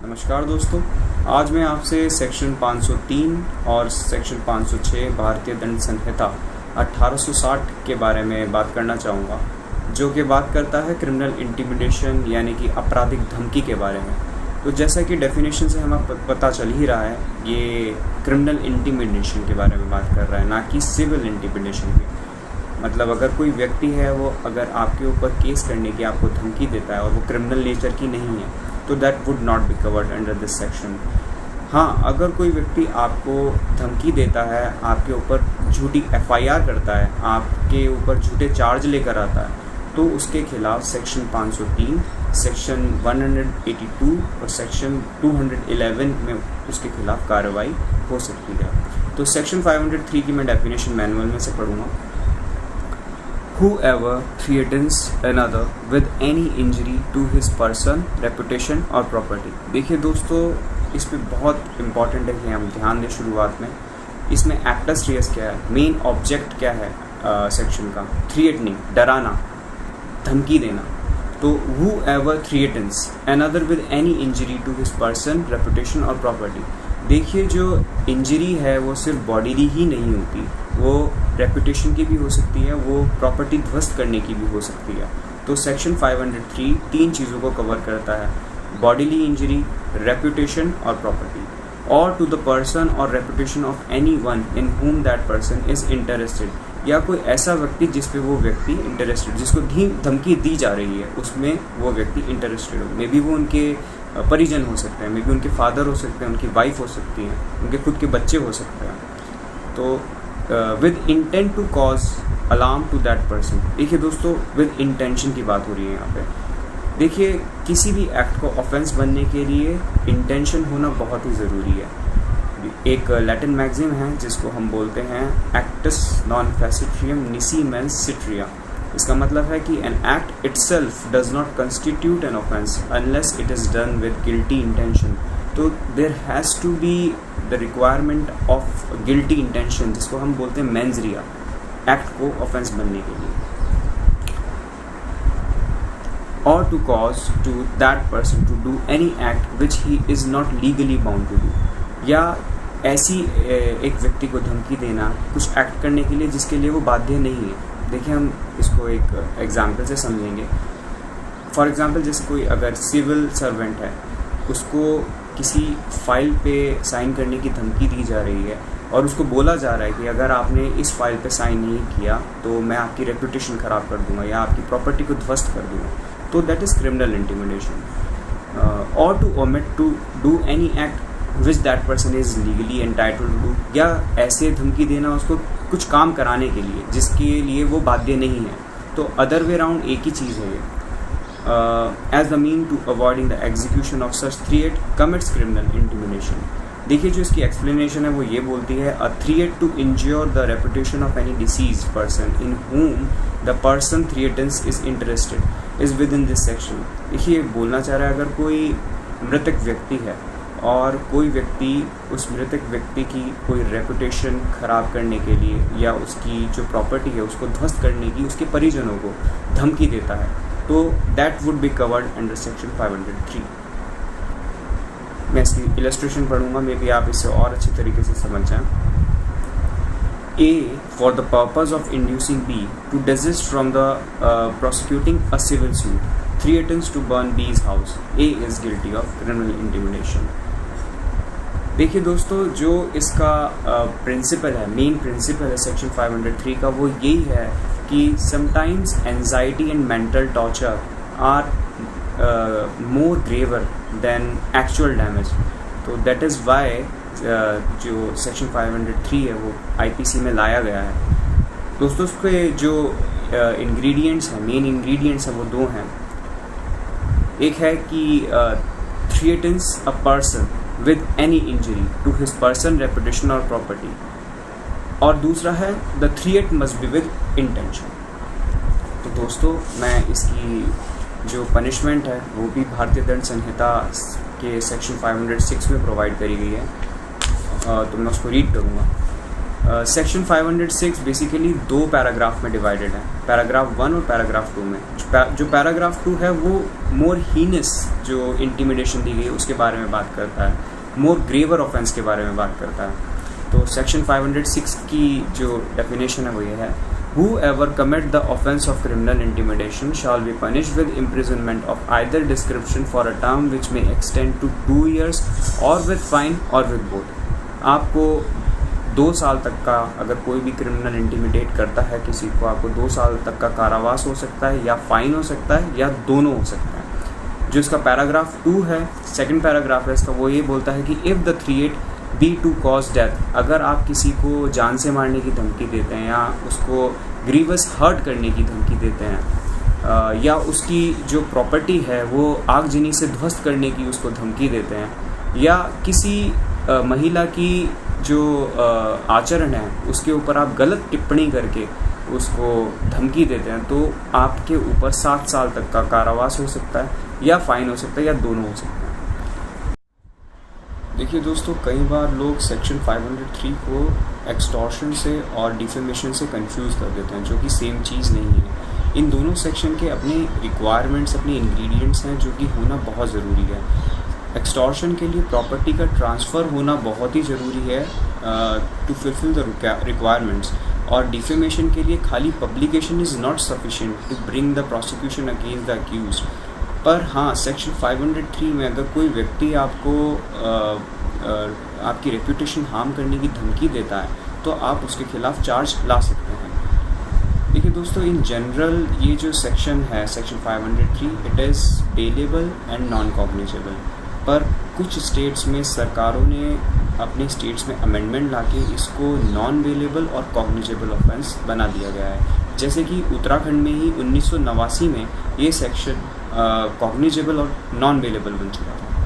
नमस्कार दोस्तों, आज मैं आपसे सेक्शन 503 और सेक्शन 506 भारतीय दंड संहिता 1860 के बारे में बात करना चाहूँगा, जो कि बात करता है क्रिमिनल इंटिमिडेशन यानी कि आपराधिक धमकी के बारे में। तो जैसा कि डेफिनेशन से हमें पता चल ही रहा है, ये क्रिमिनल इंटिमिडेशन के बारे में बात कर रहा है, ना कि सिविल इंटिमिडेशन की। मतलब अगर कोई व्यक्ति है वो अगर आपके ऊपर केस करने की आपको धमकी देता है और वो क्रिमिनल नेचर की नहीं है, तो that would not be covered under this section. हाँ, अगर कोई व्यक्ति आपको धमकी देता है, आपके ऊपर झूठी FIR करता है, आपके ऊपर झूठे चार्ज लेकर आता है, तो उसके खिलाफ सेक्शन 503, सेक्शन 182 और सेक्शन 211 में उसके खिलाफ कार्रवाई हो सकती है। तो सेक्शन 503 की मैं डेफिनेशन मैनुअल में से पढ़ूँगा। Whoever threatens another with any injury to his person, reputation or property। देखिए दोस्तों, इस पे बहुत इम्पॉर्टेंट है कि हम ध्यान दें शुरुआत में। इसमें एक्टस रियस क्या है, मेन ऑब्जेक्ट क्या है सेक्शन का, थ्रिएटनिंग, डराना, धमकी देना। तो whoever threatens another with any injury to his person, reputation और property। देखिए, जो इंजरी है वो सिर्फ बॉडीली ही नहीं होती, वो रेपुटेशन की भी हो सकती है, वो प्रॉपर्टी ध्वस्त करने की भी हो सकती है। तो सेक्शन 503 तीन चीज़ों को कवर करता है, बॉडीली इंजरी, रेपुटेशन और प्रॉपर्टी। और टू द पर्सन और reputation of any one in whom that person is interested, या कोई ऐसा व्यक्ति जिस पे वो व्यक्ति इंटरेस्टेड, जिसको धमकी दी जा रही है उसमें वो व्यक्ति इंटरेस्टेड हो। मे बी वो उनके परिजन हो सकते हैं, मे बी उनके फादर हो सकते हैं, उनकी वाइफ हो सकती हैं, उनके खुद के बच्चे हो सकते हैं। तो with intent to cause alarm to that person. देखिए दोस्तों, विद इंटेंशन की बात हो रही है यहाँ पे। देखिए, किसी भी एक्ट को ऑफेंस बनने के लिए इंटेंशन होना बहुत ही ज़रूरी है। एक लैटिन मैगजीन है जिसको हम बोलते हैं actus non facit reum nisi mens sit rea. इसका मतलब है कि an act itself does not constitute an offence unless it is done with guilty intention. तो there has to be the requirement of guilty intention, जिसको हम बोलते हैं मेंस रिया, एक्ट को ऑफेंस बनने के लिए। और to cause to that person to do any act which he is not legally bound to do, या ऐसी एक व्यक्ति को धमकी देना कुछ एक्ट करने के लिए जिसके लिए वो बाध्य नहीं है। देखिए, हम इसको एक एग्जाम्पल से समझेंगे। फॉर एग्जाम्पल, जैसे कोई अगर सिविल सर्वेंट है, उसको किसी फाइल पे साइन करने की धमकी दी जा रही है और उसको बोला जा रहा है कि अगर आपने इस फाइल पे साइन नहीं किया तो मैं आपकी रेपुटेशन ख़राब कर दूंगा या आपकी प्रॉपर्टी को ध्वस्त कर दूंगा, तो दैट इज़ क्रिमिनल इंटिमिडेशन। और to omit to do any act which that person is legally entitled to do, या ऐसे धमकी देना उसको कुछ काम कराने के लिए जिसके लिए वो बाध्य नहीं है। तो अदर वे राउंड एक ही चीज़ है ये। As the mean to avoiding the execution of such threat commits criminal intimidation। देखिए, जो इसकी एक्सप्लेनेशन है वो ये बोलती है, a threat to injure the reputation of any deceased person in whom the person threatens is interested is within this section। देखिए, बोलना चाह रहा है, अगर कोई मृतक व्यक्ति है और कोई व्यक्ति उस मृतक व्यक्ति की कोई रेपुटेशन ख़राब करने के लिए या उसकी जो प्रॉपर्टी है उसको ध्वस्त करने की उसके परिजनों को धमकी देता है, तो that would be covered under section 503। मैं इसकी इलस्ट्रेशन पढ़ूंगा, मे बी आप इसे और अच्छी तरीके से समझ जाएं। A for the purpose of inducing B to desist from the prosecuting a civil suit threatens to burn B's house, A is guilty of criminal intimidation। देखिए दोस्तों, जो इसका प्रिंसिपल है, मेन प्रिंसिपल है सेक्शन 503 का, वो यही है कि sometimes anxiety and mental torture are more graver than actual damage. तो दैट इज़ वाई जो सेक्शन 503 है वो IPC में लाया गया है। दोस्तों, उसके जो इंग्रेडिएंट्स हैं, मेन इंग्रेडिएंट्स हैं, वो दो हैं। एक है कि threatens a person with any injury to his person, reputation और प्रॉपर्टी, और दूसरा है the threat must be with intention. तो दोस्तों, मैं इसकी जो पनिशमेंट है वो भी भारतीय दंड संहिता के सेक्शन 506 में प्रोवाइड करी गई है, तो मैं उसको रीड करूँगा। सेक्शन 506 बेसिकली 2 पैराग्राफ में डिवाइडेड है, पैराग्राफ 1 और पैराग्राफ 2 में। जो पैराग्राफ 2 है वो मोर हीनस जो इंटिमिडेशन दी गई उसके बारे में बात करता है, मोर ग्रेवर ऑफेंस के बारे में बात करता है। तो सेक्शन 506 की जो डेफिनेशन है वो ये है, whoever commit the offense of criminal intimidation shall be punished with imprisonment of either description for a term which may extend to 2 years or with fine or with both। आपको 2 साल तक का, अगर कोई भी क्रिमिनल इंटिमिडेट करता है किसी को, आपको 2 साल तक का कारावास हो सकता है या फाइन हो सकता है या दोनों हो सकता है। जो इसका पैराग्राफ 2 है, सेकंड पैराग्राफ है इसका, वो ये बोलता है कि if the threat be to cause death, अगर आप किसी को जान से मारने की धमकी देते हैं या उसको ग्रीवस हर्ट करने की धमकी देते हैं या उसकी जो प्रॉपर्टी है वो आगजनी से ध्वस्त करने की उसको धमकी देते हैं या किसी महिला की जो आचरण है उसके ऊपर आप गलत टिप्पणी करके उसको धमकी देते हैं, तो आपके ऊपर 7 साल तक का कारावास हो सकता है या फाइन हो सकता है या दोनों हो सकता है। देखिए दोस्तों, कई बार लोग सेक्शन 503 को एक्सटॉर्शन से और डिफेमेशन से कंफ्यूज कर देते हैं, जो कि सेम चीज़ नहीं है। इन दोनों सेक्शन के अपने रिक्वायरमेंट्स, अपने इंग्रेडिएंट्स हैं जो कि होना बहुत ज़रूरी है। एक्सटॉर्शन के लिए प्रॉपर्टी का ट्रांसफ़र होना बहुत ही ज़रूरी है टू फुलफिल द रिक्वायरमेंट्स, और डिफेमेशन के लिए खाली publication is not sufficient to bring the prosecution against the accused. पर हाँ, सेक्शन 503 में अगर कोई व्यक्ति आपको आपकी रेपुटेशन हार्म करने की धमकी देता है तो आप उसके खिलाफ चार्ज ला सकते हैं। देखिए दोस्तों, इन जनरल ये जो सेक्शन है, section 503, it is bailable and non cognizable. पर कुछ स्टेट्स में सरकारों ने अपने स्टेट्स में अमेंडमेंट लाके इसको नॉन बेलेबल और कॉग्निजेबल ऑफेंस बना दिया गया है। जैसे कि उत्तराखंड में ही 1989 में ये सेक्शन कॉग्निजेबल और नॉन बेलेबल बन चुका था।